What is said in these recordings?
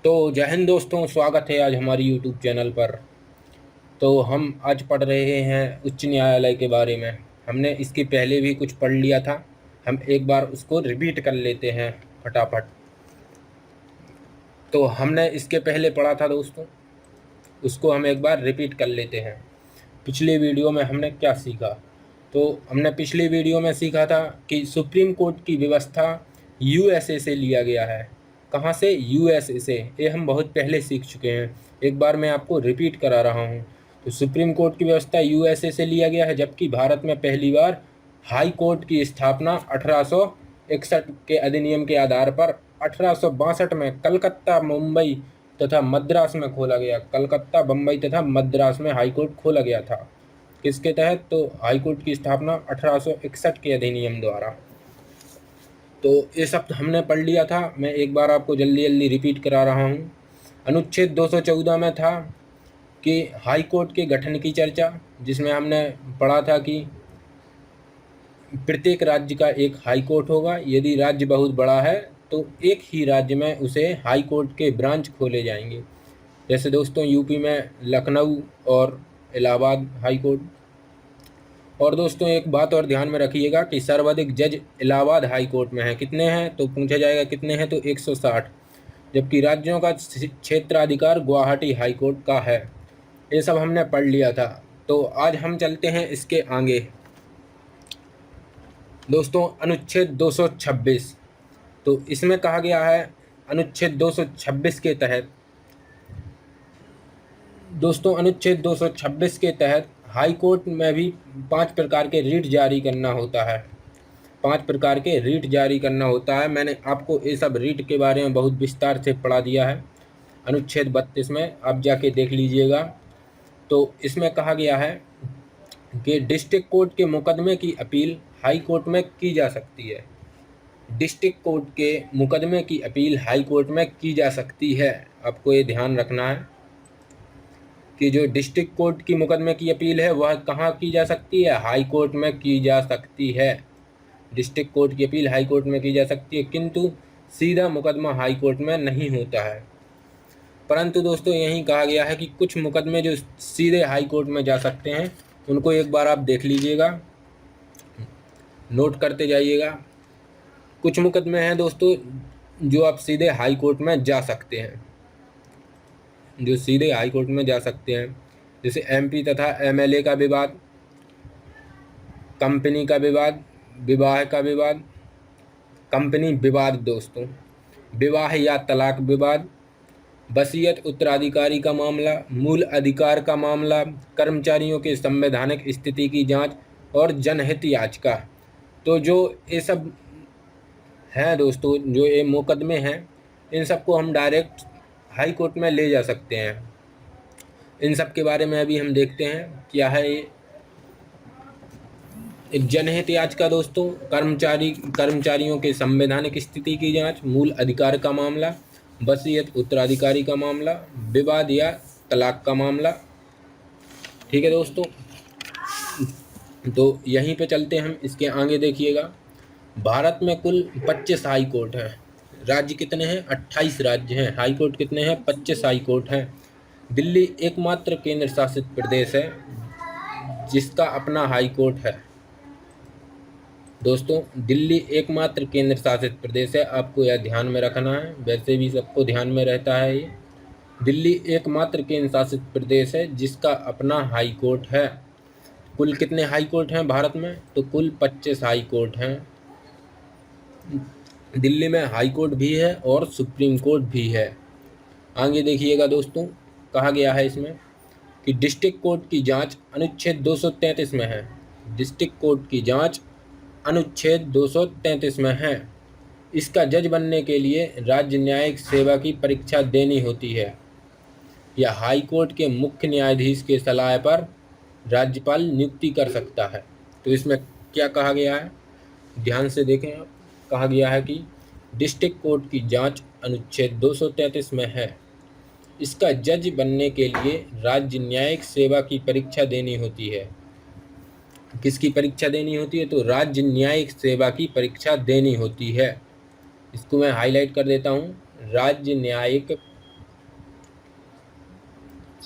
तो जय हिंद दोस्तों, स्वागत है आज हमारी यूट्यूब चैनल पर। तो हम आज पढ़ रहे हैं उच्च न्यायालय के बारे में। हमने इसके पहले भी कुछ पढ़ लिया था, हम एक बार उसको रिपीट कर लेते हैं फटाफट। तो हमने इसके पहले पढ़ा था दोस्तों, उसको हम एक बार रिपीट कर लेते हैं। पिछले वीडियो में हमने क्या सीखा? तो हमने पिछले वीडियो में सीखा था कि सुप्रीम कोर्ट की व्यवस्था यूएसए से लिया गया है। कहाँ से? यूएसए से। ये हम बहुत पहले सीख चुके हैं, एक बार मैं आपको रिपीट करा रहा हूँ। तो सुप्रीम कोर्ट की व्यवस्था यूएसए से लिया गया है, जबकि भारत में पहली बार हाई कोर्ट की स्थापना 1861 के अधिनियम के आधार पर 1862 में कलकत्ता, मुंबई तथा मद्रास में खोला गया। कलकत्ता, बम्बई तथा मद्रास में हाई कोर्ट खोला गया था। किसके तहत? तो हाई कोर्ट की स्थापना 1861 के अधिनियम द्वारा। तो ये सब हमने पढ़ लिया था, मैं एक बार आपको जल्दी जल्दी रिपीट करा रहा हूँ। अनुच्छेद 214 में था कि हाई कोर्ट के गठन की चर्चा, जिसमें हमने पढ़ा था कि प्रत्येक राज्य का एक हाई कोर्ट होगा। यदि राज्य बहुत बड़ा है तो एक ही राज्य में उसे हाई कोर्ट के ब्रांच खोले जाएंगे। जैसे दोस्तों यूपी में लखनऊ और इलाहाबाद हाई कोर्ट। और दोस्तों एक बात और ध्यान में रखिएगा कि सर्वाधिक जज इलाहाबाद हाई कोर्ट में हैं। कितने हैं? तो पूछा जाएगा कितने हैं, तो 160। जबकि राज्यों का क्षेत्राधिकार गुवाहाटी हाई कोर्ट का है। ये सब हमने पढ़ लिया था। तो आज हम चलते हैं इसके आगे दोस्तों। अनुच्छेद 226, तो इसमें कहा गया है अनुच्छेद 226 के तहत दोस्तों, अनुच्छेद 226 के तहत हाई कोर्ट में भी 5 प्रकार के रीट जारी करना होता है। 5 प्रकार के रीट जारी करना होता है। मैंने आपको ये सब रीट के बारे में बहुत विस्तार से पढ़ा दिया है अनुच्छेद 32 में, आप जाके देख लीजिएगा। तो इसमें कहा गया है कि डिस्ट्रिक्ट कोर्ट के मुकदमे की अपील हाई कोर्ट में की जा सकती है। डिस्ट्रिक्ट कोर्ट के मुकदमे की अपील हाई कोर्ट में की जा सकती है। आपको ये ध्यान रखना है कि जो डिस्ट्रिक्ट कोर्ट की मुकदमे की अपील है वह कहाँ की जा सकती है? हाई कोर्ट में की जा सकती है। डिस्ट्रिक्ट कोर्ट की अपील हाई कोर्ट में की जा सकती है, किंतु सीधा मुकदमा हाई कोर्ट में नहीं होता है। परंतु दोस्तों यही कहा गया है कि कुछ मुकदमे जो सीधे हाई कोर्ट में जा सकते हैं, उनको एक बार आप देख लीजिएगा, नोट करते जाइएगा। कुछ मुकदमे हैं दोस्तों जो आप सीधे हाई कोर्ट में जा सकते हैं, जो सीधे हाई कोर्ट में जा सकते हैं। जैसे एमपी तथा एमएलए का विवाद, कंपनी का विवाद, विवाह का विवाद, कंपनी विवाद दोस्तों, विवाह या तलाक विवाद, वसीयत उत्तराधिकारी का मामला, मूल अधिकार का मामला, कर्मचारियों के संवैधानिक स्थिति की जांच और जनहित याचिका। तो जो ये सब हैं दोस्तों, जो ये मुकदमे हैं, इन सबको हम डायरेक्ट हाई कोर्ट में ले जा सकते हैं। इन सब के बारे में अभी हम देखते हैं क्या है ये। एक जनहित याचिका दोस्तों, कर्मचारियों के संवैधानिक स्थिति की जांच, मूल अधिकार का मामला, वसीयत उत्तराधिकारी का मामला, विवाद या तलाक का मामला। ठीक है दोस्तों, तो यहीं पे चलते हैं हम, इसके आगे देखिएगा। भारत में कुल 25 हाई कोर्ट हैं। राज्य कितने हैं? 28 राज्य हैं। हाई कोर्ट कितने हैं? 25 हाई कोर्ट हैं। दिल्ली एकमात्र केंद्र शासित प्रदेश है जिसका अपना हाई कोर्ट है। दोस्तों दिल्ली एकमात्र केंद्र शासित प्रदेश है, आपको यह ध्यान में रखना है। वैसे भी सबको ध्यान में रहता है ये। दिल्ली एकमात्र केंद्र शासित प्रदेश है जिसका अपना हाई कोर्ट है। कुल कितने हाई कोर्ट हैं भारत में? तो कुल 25 हाई कोर्ट हैं। दिल्ली में हाई कोर्ट भी है और सुप्रीम कोर्ट भी है। आगे देखिएगा दोस्तों, कहा गया है इसमें कि डिस्ट्रिक्ट कोर्ट की जांच अनुच्छेद 233 में है। डिस्ट्रिक्ट कोर्ट की जांच अनुच्छेद 233 में है। इसका जज बनने के लिए राज्य न्यायिक सेवा की परीक्षा देनी होती है। यह हाई कोर्ट के मुख्य न्यायाधीश के सलाह पर राज्यपाल नियुक्ति कर सकता है। तो इसमें क्या कहा गया है, ध्यान से देखें आप। कहा गया है कि डिस्ट्रिक्ट कोर्ट की जांच अनुच्छेद 233 में है। इसका जज बनने के लिए राज्य न्यायिक सेवा की परीक्षा देनी होती है। किसकी परीक्षा देनी होती है? तो राज्य न्यायिक सेवा की परीक्षा देनी होती है। इसको मैं हाईलाइट कर देता हूँ, राज्य न्यायिक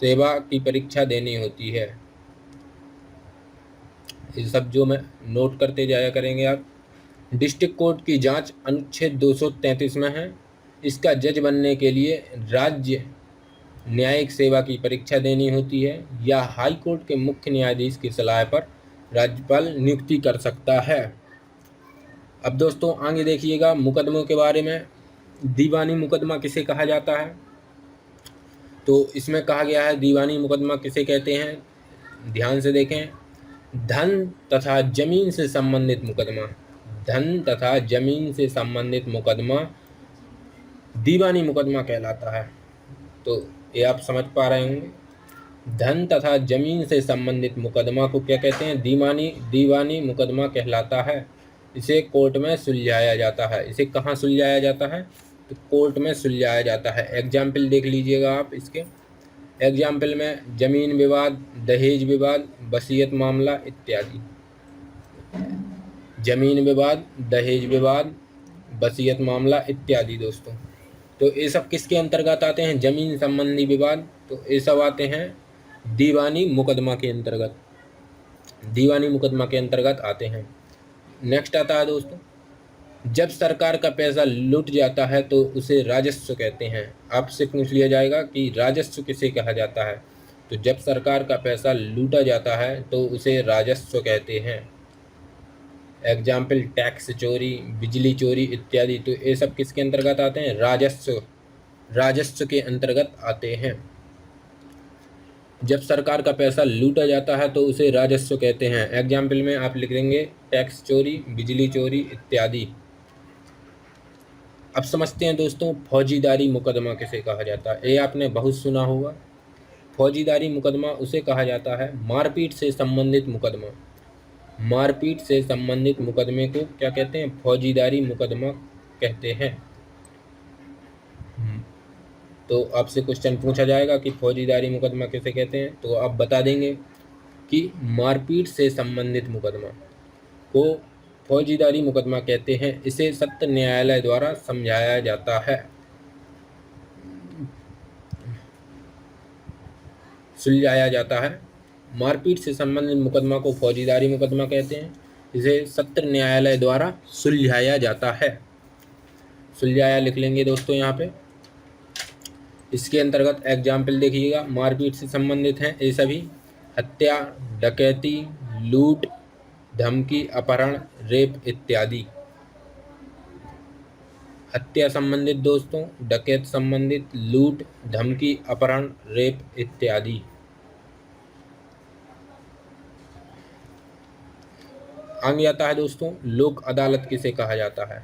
सेवा की परीक्षा देनी होती है। ये सब जो मैं नोट करते जाया करेंगे आप। डिस्ट्रिक्ट कोर्ट की जांच अनुच्छेद 233 में है। इसका जज बनने के लिए राज्य न्यायिक सेवा की परीक्षा देनी होती है या हाई कोर्ट के मुख्य न्यायाधीश की सलाह पर राज्यपाल नियुक्ति कर सकता है। अब दोस्तों आगे देखिएगा मुकदमों के बारे में। दीवानी मुकदमा किसे कहा जाता है? तो इसमें कहा गया है दीवानी मुकदमा किसे कहते हैं। ध्यान से देखें, धन तथा जमीन से संबंधित मुकदमा, धन तथा जमीन से संबंधित मुकदमा दीवानी मुकदमा कहलाता है। तो ये आप समझ पा रहे होंगे, धन तथा जमीन से संबंधित मुकदमा को क्या कहते हैं? दीवानी मुकदमा कहलाता है। इसे कोर्ट में सुलझाया जाता है। इसे कहाँ सुलझाया जाता है? तो कोर्ट में सुलझाया जाता है। एग्जाम्पल देख लीजिएगा आप इसके। एग्जाम्पल में जमीन विवाद, दहेज विवाद, वसीयत मामला इत्यादि। जमीन विवाद, दहेज विवाद, वसीयत मामला इत्यादि दोस्तों। तो ये सब किसके अंतर्गत आते हैं? जमीन संबंधी विवाद। तो ये सब आते हैं दीवानी मुकदमा के अंतर्गत, दीवानी मुकदमा के अंतर्गत आते हैं। नेक्स्ट आता है दोस्तों, जब सरकार का पैसा लूट जाता है तो उसे राजस्व कहते हैं। आपसे पूछ लिया जाएगा कि राजस्व किसे कहा जाता है? तो जब सरकार का पैसा लूटा जाता है तो उसे राजस्व कहते हैं। एग्जाम्पल टैक्स चोरी, बिजली चोरी इत्यादि। तो ये सब किसके अंतर्गत आते हैं? राजस्व के अंतर्गत आते हैं। जब सरकार का पैसा लूटा जाता है तो उसे राजस्व कहते हैं। एग्जाम्पल में आप लिख देंगे टैक्स चोरी, बिजली चोरी इत्यादि। अब समझते हैं दोस्तों फौजीदारी मुकदमा किसे कहा जाता है। ये आपने बहुत सुना होगा। फौजीदारी मुकदमा उसे कहा जाता है मारपीट से संबंधित मुकदमा। मारपीट से संबंधित मुकदमे को क्या कहते हैं? फौजीदारी मुकदमा कहते हैं। तो आपसे क्वेश्चन पूछा जाएगा कि फौजीदारी मुकदमा किसे कहते हैं, तो आप बता देंगे कि मारपीट से संबंधित मुकदमा को फौजीदारी मुकदमा कहते हैं। इसे सत्र न्यायालय द्वारा समझाया जाता है, सुलझाया जाता है। मारपीट से संबंधित मुकदमा को फौजीदारी मुकदमा कहते हैं। इसे सत्र न्यायालय द्वारा सुलझाया जाता है। सुलझाया लिख लेंगे दोस्तों यहाँ पे। इसके अंतर्गत एग्जाम्पल देखिएगा, मारपीट से संबंधित हैं ये सभी: हत्या, डकैती, लूट, धमकी, अपहरण, रेप इत्यादि। हत्या संबंधित दोस्तों, डकैत संबंधित, लूट, धमकी, अपहरण, रेप इत्यादि। आगे आता है दोस्तों लोक अदालत किसे कहा जाता है।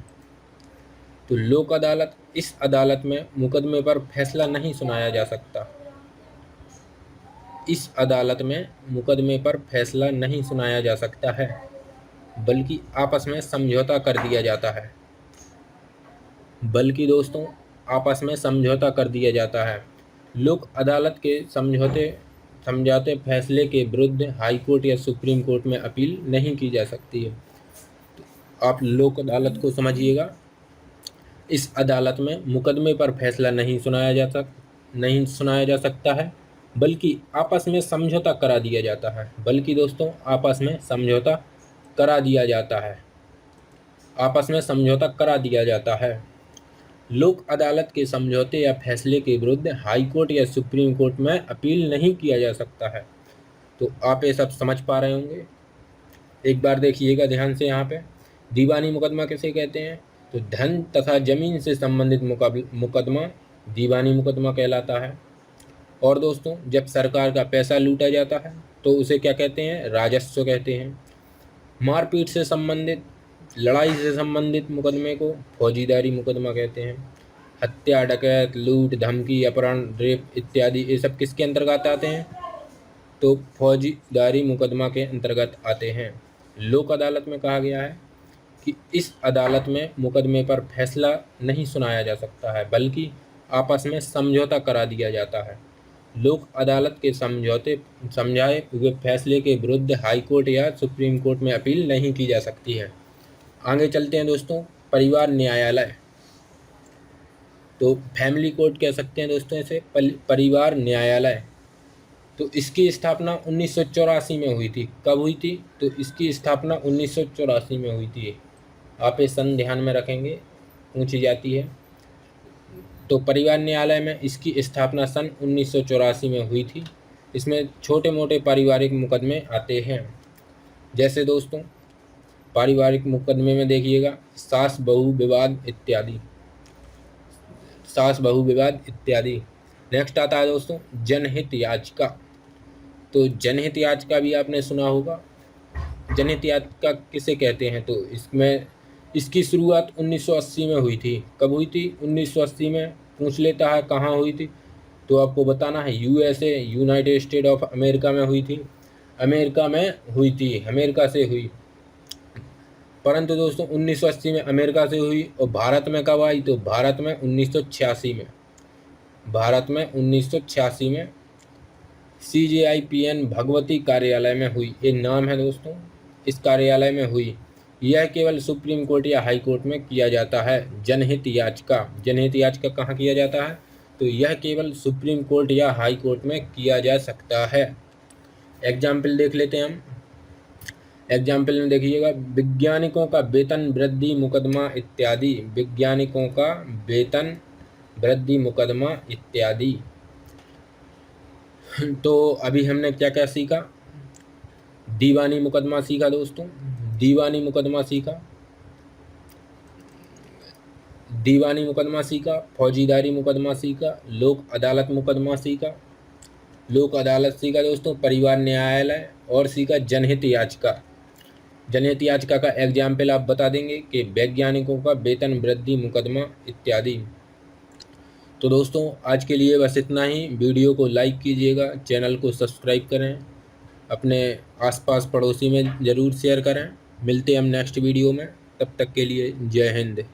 तो लोक अदालत, इस अदालत में मुकदमे पर फैसला नहीं सुनाया जा सकता। इस अदालत में मुकदमे पर फैसला नहीं सुनाया जा सकता है, बल्कि आपस में समझौता कर दिया जाता है। बल्कि दोस्तों आपस में समझौता कर दिया जाता है। लोक अदालत के समझौते फैसले के विरुद्ध हाई कोर्ट या सुप्रीम कोर्ट में अपील नहीं की जा सकती है। तो आप लोक अदालत को समझिएगा। इस अदालत में मुकदमे पर फैसला नहीं सुनाया जा सकता है, बल्कि आपस में समझौता करा दिया जाता है। बल्कि दोस्तों आपस में समझौता करा दिया जाता है। आपस में समझौता करा दिया जाता है। लोक अदालत के समझौते या फैसले के विरुद्ध हाई कोर्ट या सुप्रीम कोर्ट में अपील नहीं किया जा सकता है। तो आप ये सब समझ पा रहे होंगे। एक बार देखिएगा ध्यान से यहाँ पे, दीवानी मुकदमा किसे कहते हैं? तो धन तथा जमीन से संबंधित मुकदमा दीवानी मुकदमा कहलाता है। और दोस्तों जब सरकार का पैसा लूटा जाता है तो उसे क्या कहते हैं? राजस्व कहते हैं। मारपीट से संबंधित, लड़ाई से संबंधित मुकदमे को फौजीदारी मुकदमा कहते हैं। हत्या, डकैत, लूट, धमकी, अपहरण, रेप इत्यादि ये सब किसके अंतर्गत आते हैं? तो फौजीदारी मुकदमा के अंतर्गत आते हैं। लोक अदालत में कहा गया है कि इस अदालत में मुकदमे पर फैसला नहीं सुनाया जा सकता है, बल्कि आपस में समझौता करा दिया जाता है। लोक अदालत के समझाए हुए फैसले के विरुद्ध हाई कोर्ट या सुप्रीम कोर्ट में अपील नहीं की जा सकती है। आगे चलते हैं दोस्तों, परिवार न्यायालय। तो फैमिली कोर्ट कह सकते हैं दोस्तों इसे, परिवार न्यायालय। तो इसकी स्थापना 1984 में हुई थी। कब हुई थी? तो इसकी स्थापना 1984 में हुई थी। आप ये सन ध्यान में रखेंगे, पूछी जाती है। तो परिवार न्यायालय में इसकी स्थापना सन 1984 में हुई थी। इसमें छोटे मोटे पारिवारिक मुकदमे आते हैं। जैसे दोस्तों पारिवारिक मुकदमे में देखिएगा सास बहू विवाद इत्यादि, सास बहू विवाद इत्यादि। नेक्स्ट आता है दोस्तों जनहित याचिका। तो जनहित याचिका भी आपने सुना होगा। जनहित याचिका किसे कहते हैं? तो इसमें इसकी शुरुआत 1980 में हुई थी। कब हुई थी? 1980 में। पूछ लेता है कहाँ हुई थी, तो आपको बताना है USA, United state of America में हुई थी। अमेरिका में हुई थी, अमेरिका से हुई। परंतु दोस्तों 1980 में अमेरिका से हुई। और भारत में कब आई? तो भारत में 1986 में। भारत में 1986 में CJIPN भगवती कार्यालय में हुई। ये नाम है दोस्तों, इस कार्यालय में हुई। यह केवल सुप्रीम कोर्ट या हाई कोर्ट में किया जाता है। जनहित याचिका, जनहित याचिका कहाँ किया जाता है? तो यह केवल सुप्रीम कोर्ट या हाई कोर्ट में किया जा सकता है। एग्जाम्पल देख लेते हैं हम। एग्जाम्पल में देखिएगा वैज्ञानिकों का वेतन वृद्धि मुकदमा इत्यादि। वैज्ञानिकों का वेतन वृद्धि मुकदमा इत्यादि। तो अभी हमने क्या क्या सीखा? दीवानी मुकदमा सीखा दोस्तों, दीवानी मुकदमा सीखा, दीवानी मुकदमा सीखा, फौजीदारी मुकदमा सीखा, लोक अदालत मुकदमा सीखा, लोक अदालत सीखा दोस्तों, परिवार न्यायालय, और सीखा जनहित याचिका। जनहित याचिका का एग्जाम्पल आप बता देंगे कि वैज्ञानिकों का वेतन वृद्धि मुकदमा इत्यादि। तो दोस्तों आज के लिए बस इतना ही। वीडियो को लाइक कीजिएगा, चैनल को सब्सक्राइब करें, अपने आसपास पड़ोसी में ज़रूर शेयर करें। मिलते हैं हम नेक्स्ट वीडियो में, तब तक के लिए जय हिंद।